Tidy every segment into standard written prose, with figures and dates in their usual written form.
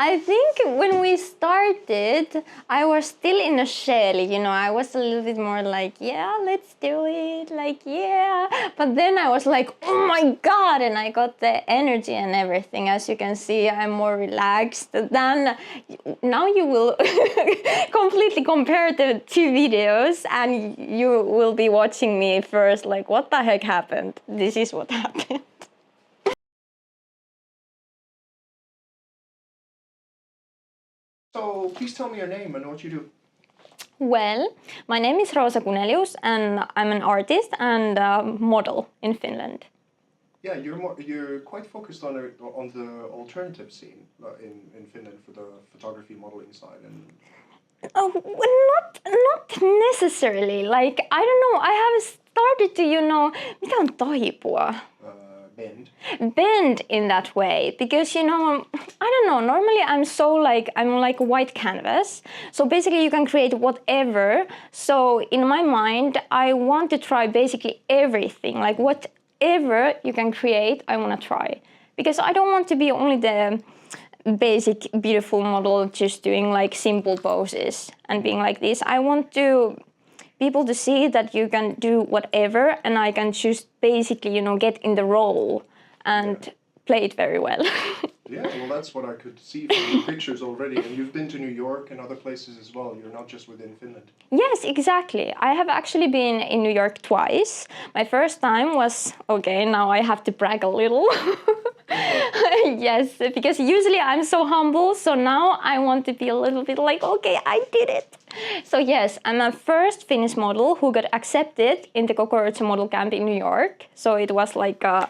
I think when we started, I was still in a shell, you know, I was a little bit more like, yeah, let's do it, like, yeah. But then I was like, oh my God, and I got the energy and everything. As you can see, I'm more relaxed. Then now you will completely compare the two videos and you will be watching me first, like, what the heck happened? This is what happened. So please tell me your name and what you do. Well, my name is Kuneli and I'm an artist and a model in Finland. Yeah, you're quite focused on the alternative scene in Finland for the photography modeling side and. Oh, not necessarily. Like, I don't know. I have started to, you know, mitä on taipua? Bend in that way, because, you know, I don't know, normally I'm like a white canvas, so basically you can create whatever. So in my mind I want to try basically everything, like whatever you can create I want to try, because I don't want to be only the basic beautiful model just doing like simple poses and being like this. I want people to see that you can do whatever, and I can just basically, you know, get in the role and play it very well. Yeah, well, that's what I could see from the pictures already. And you've been to New York and other places as well. You're not just within Finland. Yes, exactly. I have actually been in New York twice. My first time was, okay, now I have to brag a little. Yes, because usually I'm so humble, so now I want to be a little bit like, okay, I did it. So yes, I'm a first Finnish model who got accepted in the Cockroach model camp in New York. So it was like a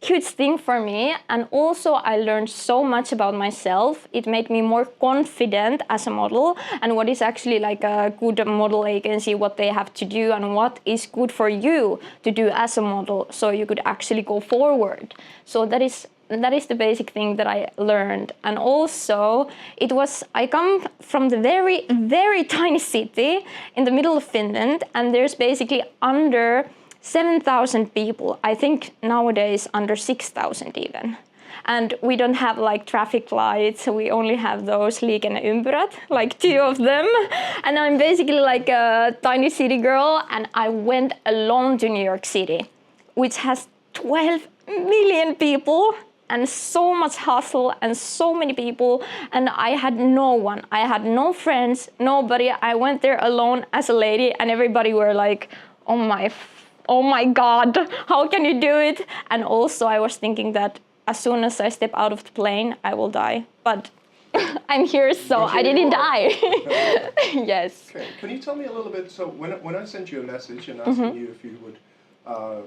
huge thing for me. And also I learned so much about myself. It made me more confident as a model and what is actually like a good model agency, what they have to do and what is good for you to do as a model so you could actually go forward. So that is the basic thing that I learned. And also I come from the very, very tiny city in the middle of Finland, and there's basically under 7,000 people. I think nowadays under 6,000 even. And we don't have like traffic lights, we only have those liikenneympyrät, like 2 of them. And I'm basically like a tiny city girl, and I went alone to New York City, which has 12 million people and so much hustle and so many people, and I had no one. I had no friends, nobody. I went there alone as a lady, and everybody were like, oh my God, how can you do it? And also I was thinking that as soon as I step out of the plane, I will die. But I'm here, so I didn't die. Yes. Okay. Can you tell me a little bit, so when I sent you a message and asking you if you would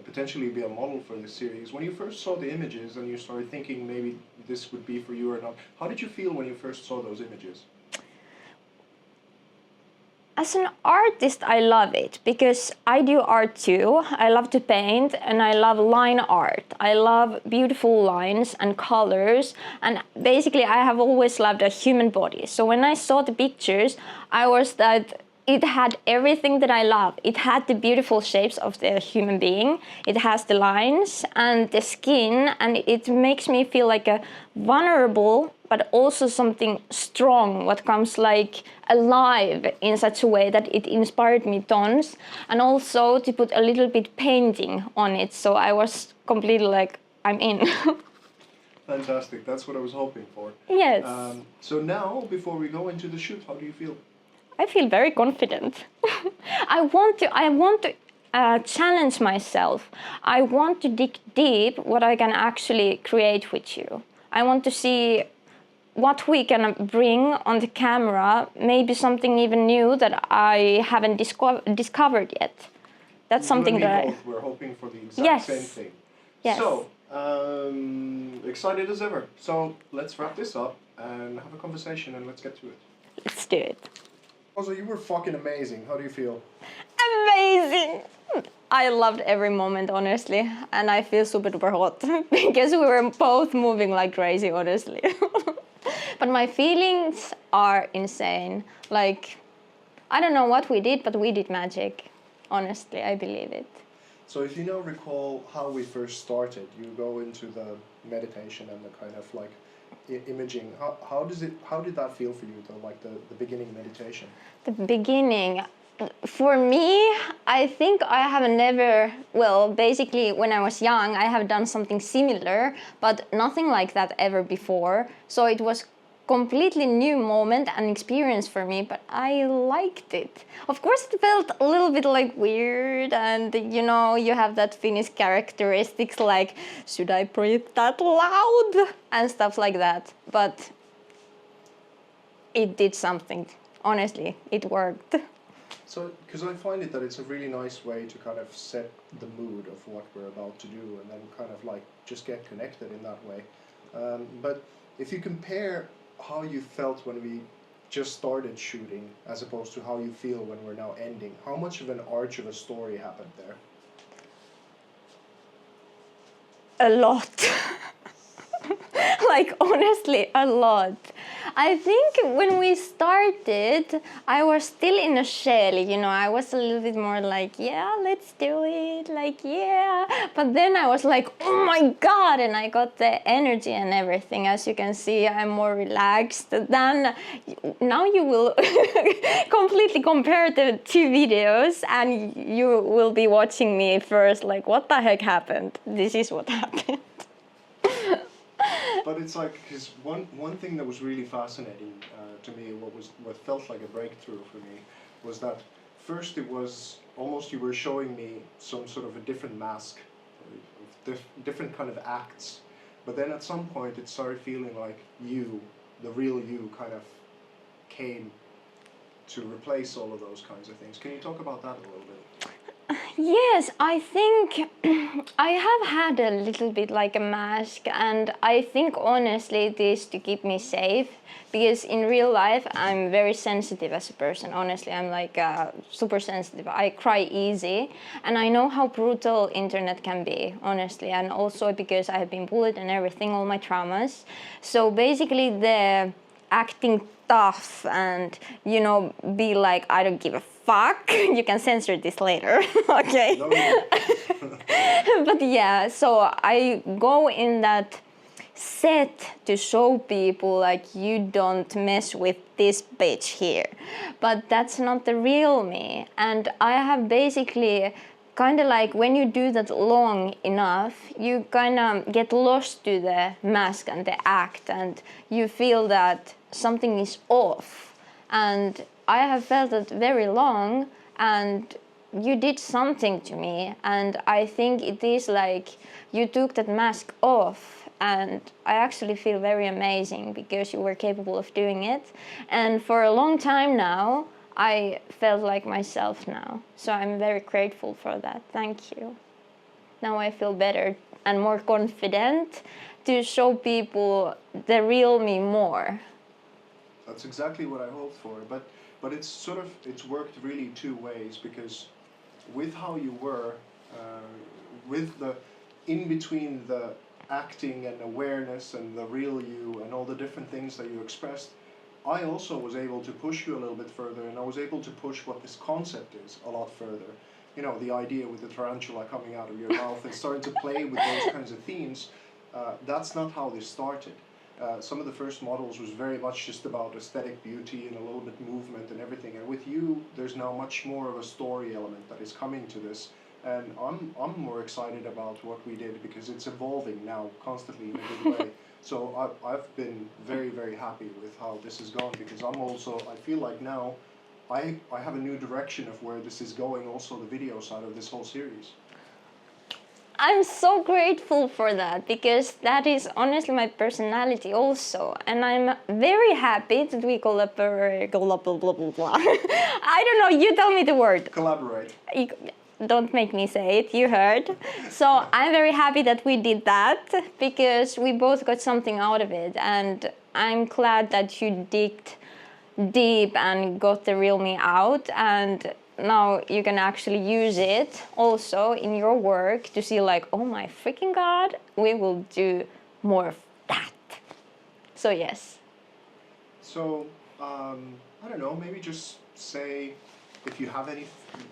potentially be a model for this series, when you first saw the images and you started thinking maybe this would be for you or not, how did you feel when you first saw those images? As an artist, I love it because I do art too. I love to paint and I love line art. I love beautiful lines and colors, and basically I have always loved a human body. So when I saw the pictures, I was that it had everything that I love. It had the beautiful shapes of the human being. It has the lines and the skin, and it makes me feel like a vulnerable, but also something strong, what comes like alive in such a way that it inspired me tons. And also to put a little bit painting on it. So I was completely like, I'm in. Fantastic, that's what I was hoping for. Yes. So now, before we go into the shoot, how do you feel? I feel very confident. I want to challenge myself. I want to dig deep what I can actually create with you. I want to see what we can bring on the camera, maybe something even new that I haven't discovered yet. That's something that we're hoping for the exact same thing. Yes. So, excited as ever. So let's wrap this up and have a conversation, and let's get to it. Let's do it. Also, you were fucking amazing. How do you feel? Amazing! I loved every moment, honestly, and I feel super duper hot because we were both moving like crazy, honestly. But my feelings are insane. Like, I don't know what we did, but we did magic. Honestly, I believe it. So if you now recall how we first started, you go into the meditation and the kind of like imaging. How did that feel for you though? Like the beginning meditation. The beginning. For me, I think I have never, well, basically when I was young, I have done something similar, but nothing like that ever before. So it was completely new moment and experience for me, but I liked it. Of course, it felt a little bit like weird, and you know, you have that Finnish characteristics like, should I breathe that loud? And stuff like that. But it did something. Honestly, it worked. So, because I find it that it's a really nice way to kind of set the mood of what we're about to do, and then kind of like just get connected in that way. But if you compare how you felt when we just started shooting, as opposed to how you feel when we're now ending, how much of an arch of a story happened there? A lot. Like, honestly, a lot. I think when we started, I was still in a shell, you know, I was a little bit more like, yeah, let's do it, like, yeah. But then I was like, oh my God, and I got the energy and everything. As you can see, I'm more relaxed. Then now you will completely compare the two videos, and you will be watching me first, like, what the heck happened? This is what happened. But it's like, because one thing that was really fascinating to me, what felt like a breakthrough for me, was that first it was almost you were showing me some sort of a different mask, different kind of acts, but then at some point it started feeling like you, the real you, kind of came to replace all of those kinds of things. Can you talk about that a little bit? Yes, I think I have had a little bit like a mask, and I think honestly it is to keep me safe, because in real life I'm very sensitive as a person. Honestly, I'm like super sensitive. I cry easy, and I know how brutal internet can be, honestly, and also because I have been bullied and everything, all my traumas. So basically the acting tough and, you know, be like, I don't give a fuck. You can censor this later, okay? No, But yeah, so I go in that set to show people like, you don't mess with this bitch here. But that's not the real me. And I have basically kind of like, when you do that long enough, you kind of get lost to the mask and the act, and you feel that something is off. And I have felt it very long, and you did something to me, and I think it is like you took that mask off, and I actually feel very amazing because you were capable of doing it. And for a long time now, I felt like myself now. So I'm very grateful for that. Thank you. Now I feel better and more confident to show people the real me more. that's exactly what I hoped for. But it's sort of it's worked really two ways, because with how you were, with the in between the acting and awareness and the real you and all the different things that you expressed, I also was able to push you a little bit further, and I was able to push what this concept is a lot further. You know, the idea with the tarantula coming out of your mouth and starting to play with those kinds of themes, that's not how this started. Some of the first models was very much just about aesthetic beauty and a little bit movement and everything. And with you, there's now much more of a story element that is coming to this. And I'm more excited about what we did, because it's evolving now constantly in a good way. So I've been very, very happy with how this has gone, because I feel like now I have a new direction of where this is going, also the video side of this whole series. I'm so grateful for that, because that is honestly my personality also, and I'm very happy that we collaborate. Blah blah blah blah blah. I don't know. You tell me the word. Collaborate. Don't make me say it. You heard. So I'm very happy that we did that, because we both got something out of it, and I'm glad that you digged deep and got the real me out, and now you can actually use it also in your work to see like, oh my freaking God, we will do more of that. So yes. So I don't know, maybe just say if you have any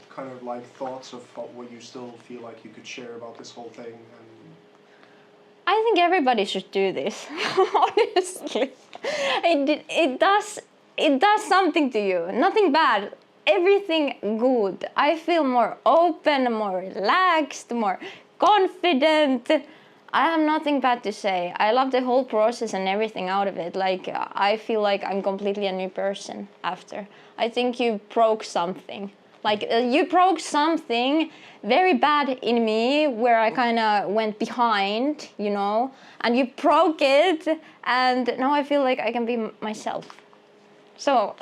kind of like thoughts of what you still feel like you could share about this whole thing. And I think everybody should do this. Honestly, it does something to you. Nothing bad. Everything good. I feel more open, more relaxed, more confident. I have nothing bad to say. I love the whole process and everything out of it. Like, I feel like I'm completely a new person after. I think you broke something. Like, you broke something very bad in me where I kind of went behind, you know, and you broke it, and now I feel like I can be myself. So,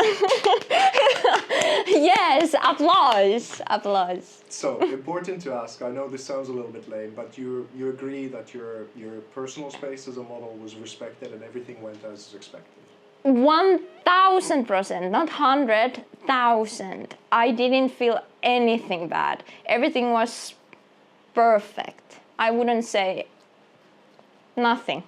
yes, applause, applause. So, important to ask, I know this sounds a little bit lame, but you agree that your personal space as a model was respected and everything went as expected? 1000%, not 100,000. I didn't feel anything bad. Everything was perfect. I wouldn't say nothing.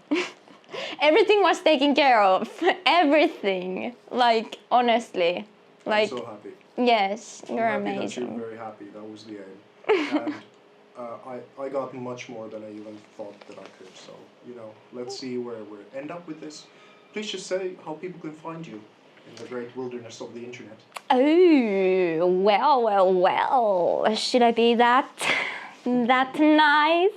Everything was taken care of. Everything. Like, honestly. Like, I'm so happy. Yes, you're I'm happy amazing. that you're very happy. That was the aim. And I got much more than I even thought that I could. So, you know, let's see where we end up with this. Please just say how people can find you in the great wilderness of the internet. Oh, well. Should I be that nice?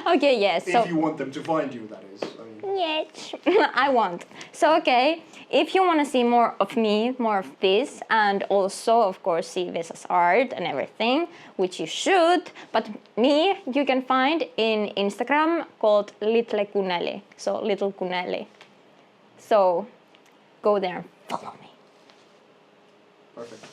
Okay, yes. So, if you want them to find you, that is. I mean. yes, I want. So, okay, if you want to see more of me, more of this, and also, of course, see Vesa's art and everything, which you should, but me, you can find in Instagram called Little Kuneli. So, Little Kuneli. So, go there and follow me. Perfect.